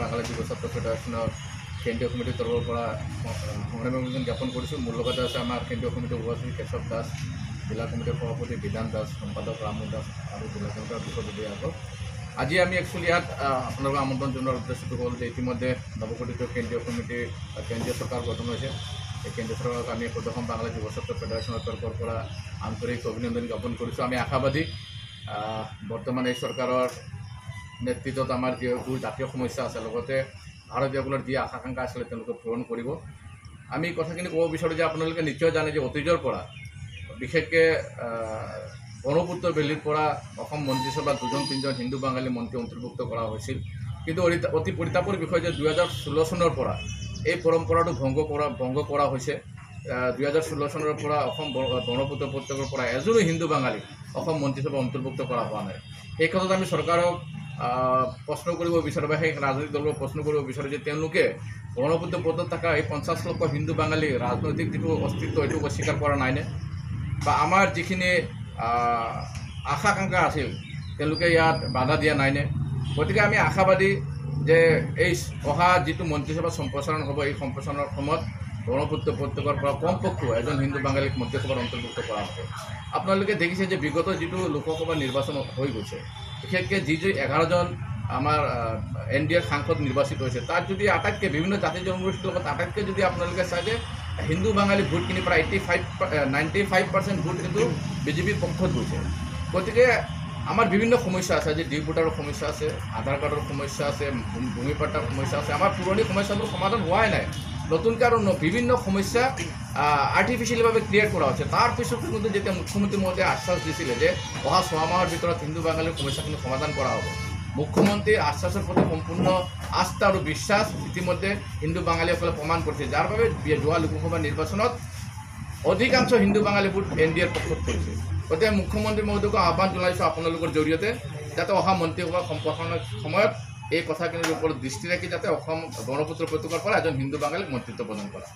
বাঙালী যুৱ ছাত্ৰ ফেডাৰেশ্যনৰ কেন্দ্ৰীয় কমিটিৰ তৰফৰ পৰা সংগ্ৰামী অভিযান জ্ঞাপন কৰিছোঁ। মোৰ লগতে আছে আমাৰ কেন্দ্ৰীয় কমিটিৰ সভাপতি কেশৱ দাস, জিলা কমিটিৰ সভাপতি বিধান দাস, সম্পাদক ৰামু দাস আৰু জিলা কমিটিৰ বিষয়ববীয়া আগত। আজি আমি একচুৱেলি ইয়াত আপোনালোকক আমন্ত্ৰণ জনোৱাৰ উদ্দেশ্যটো হ'ল যে ইতিমধ্যে নৱগঠিত কেন্দ্ৰীয় কমিটিৰ কেন্দ্ৰীয় চৰকাৰ গঠন হৈছে। এই কেন্দ্ৰীয় চৰকাৰক আমি প্ৰথম বাংলা যুৱ ছাত্ৰ ফেডাৰেশ্যনৰ তৰফৰ পৰা আন্তৰিক অভিনন্দন জ্ঞাপন কৰিছোঁ। আমি আশাবাদী বৰ্তমান এই চৰকাৰৰ নেতৃত্বত আমাৰ যিবোৰ জাতীয় সমস্যা আছে, লগতে ভাৰতীয়সকলৰ যি আকাংক্ষা আছিলে তেওঁলোকে পূৰণ কৰিব। আমি কথাখিনি ক'ব বিচাৰোঁ যে আপোনালোকে নিশ্চয় জানে যে অতীজৰ পৰা বিশেষকৈ ব্ৰহ্মপুত্ৰ বেলিৰ পৰা অসম মন্ত্ৰীসভাত 2-3জন হিন্দু বাঙালী মন্ত্ৰী অন্তৰ্ভুক্ত কৰা হৈছিল। কিন্তু অতি পৰিতাপৰ বিষয় যে 2016 চনৰ পৰা এই পৰম্পৰাটো ভংগ কৰা হৈছে। 2016 চনৰ পৰা অসম ব্ৰহ্মপুত্ৰ উপত্যকাৰ পৰা এজনো হিন্দু বাঙালী অসম মন্ত্ৰীসভা অন্তৰ্ভুক্ত কৰা হোৱা নাই। সেই ক্ষেত্ৰত আমি চৰকাৰক প্ৰশ্ন কৰিব বিচাৰোঁ বা সেই ৰাজনৈতিক দলক প্ৰশ্ন কৰিব বিচাৰোঁ যে তেওঁলোকে ব্ৰহ্মপুত্ৰ উপত্যকাত থকা এই 50 লক্ষ হিন্দু বাঙালী ৰাজনৈতিক যিটো অস্তিত্ব এইটো অস্বীকাৰ কৰা নাইনে, বা আমাৰ যিখিনি আকাংক্ষা আছিল তেওঁলোকে ইয়াত বাধা দিয়া নাইনে। গতিকে আমি আশাবাদী যে এই অহা যিটো মন্ত্ৰীসভা সম্প্ৰসাৰণ হ'ব, এই সম্প্ৰসাৰণৰ সময়ত ব্ৰহ্মপুত্ৰ উপত্যকাৰ পৰা কমপক্ষে এজন হিন্দু বাঙালীক মন্ত্ৰীসভাত অন্তৰ্ভুক্ত কৰা হ'ব। আপোনালোকে দেখিছে যে বিগত যিটো লোকসভা নিৰ্বাচন হৈ গৈছে, বিশেষকৈ যি 11জন আমাৰ NDA সাংসদ নিৰ্বাচিত হৈছে, তাত যদি আটাইতকৈ বিভিন্ন জাতি জনগোষ্ঠীৰ লগত আটাইতকৈ যদি আপোনালোকে চাই যে হিন্দু বাঙালী ভোটখিনি প্ৰায় 95% ভোট কিন্তু বিজেপিৰ পক্ষত গৈছে। গতিকে আমাৰ বিভিন্ন সমস্যা আছে, আজি ডিভোটাৰৰ সমস্যা আছে, আধাৰ কাৰ্ডৰ সমস্যা আছে, ভূমি পট্টাৰ সমস্যা আছে। আমাৰ পুৰণি সমস্যাবোৰ সমাধান হোৱাই নাই। নতুনকৈ আৰু বিভিন্ন সমস্যা আৰ্টিফিচিয়েলভাৱে ক্ৰিয়েট কৰা হৈছে। তাৰপিছত কিন্তু যেতিয়া মুখ্যমন্ত্ৰী মহোদয়ে আশ্বাস দিছিলে যে অহা 6 মাহৰ ভিতৰত হিন্দু বাঙালীৰ সমস্যাখিনি সমাধান কৰা হ'ব, মুখ্যমন্ত্ৰীৰ আশ্বাসৰ প্ৰতি সম্পূৰ্ণ আস্থা আৰু বিশ্বাস ইতিমধ্যে হিন্দু বাঙালীসকলে প্ৰমাণ কৰিছে, যাৰ বাবে যোৱা লোকসভা নিৰ্বাচনত অধিকাংশ হিন্দু বাঙালী ভোট NDAৰ পক্ষত কৰিছে। গতিকে মুখ্যমন্ত্ৰী মহোদয়ক আহ্বান জনাইছোঁ আপোনালোকৰ জৰিয়তে যাতে অহা মন্ত্ৰীসভা সম্প্ৰসাৰণৰ সময়ত এই কথাখিনিৰ ওপৰত দৃষ্টি ৰাখি যাতে অসম ব্ৰহ্মপুত্ৰ উপত্যকাৰ পৰা এজন হিন্দু বাঙালীক মন্ত্ৰীত্ব প্ৰদান কৰা।